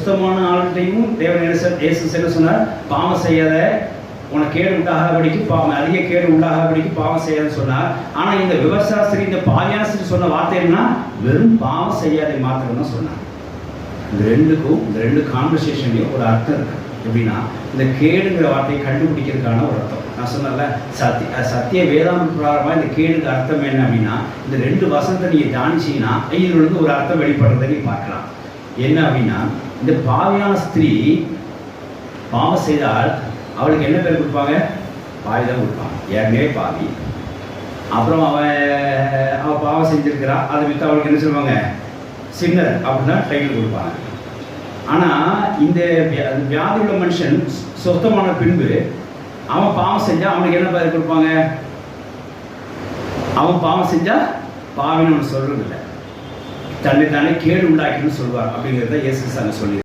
சுத்தமான ஆள்கிட்டையும் தேவன் என்ன சொன்னார்? பாவம் செய்யாத, உனக்கு கேடு உண்டாகாதபடிக்கு பாவம், அதிக கேடு உண்டாகாதபடிக்கு பாவம் செய்யாதுன்னு சொன்னார். ஆனால் இந்த விவசாஸ்திரி, இந்த பாவியாஸ்திரி சொன்ன வார்த்தை என்ன? வெறும் பாவம் செய்யாதை மாத்திரம் தான் சொன்னார். இந்த ரெண்டு கான்வர்சேஷன்லையும் ஒரு அர்த்தம் இருக்கு. எப்படின்னா, இந்த கேடுங்கிற வார்த்தையை கண்டுபிடிக்கிறதுக்கான ஒரு அர்த்தம். நான் சொன்னல சத்திய வேதாந்த பிரகாரமாக இந்த கேடுக்கு அர்த்தம் என்ன அப்படின்னா, இந்த 2 வசனத்தை நீங்கள் தியானிச்சீங்கன்னா இதிலிருந்து ஒரு அர்த்தம் வெளிப்படுறதை நீ பார்க்கலாம். என்ன அப்படின்னா, இந்த பாவியான ஸ்திரீ பாவம் செய்தால் அவளுக்கு என்ன பேர் கொடுப்பாங்க? பாவி தான் கொடுப்பாங்க. ஏற்கனவே பாவி, அப்புறம் அவள் பாவம் செஞ்சிருக்கிறா, அதை விட்டு அவளுக்கு என்ன சொல்லுவாங்க? சின்னர் அப்படின்னா டைட்டில் கொடுப்பாங்க. ஆனால் இந்த வியாதி உள்ள மனுஷன் சுத்தமான பின்பு அவன் பாவம் செஞ்சால் அவனுக்கு என்ன பேர் கொடுப்பாங்க? அவன் பாவம் செஞ்சால் பாவின்னு ஒன்று சொல்கிறது இல்லை, தன்னை தானே கேடு உண்டாக்கின்னு சொல்வார். அப்படிங்கிறத இயேசு சாமி சொல்லி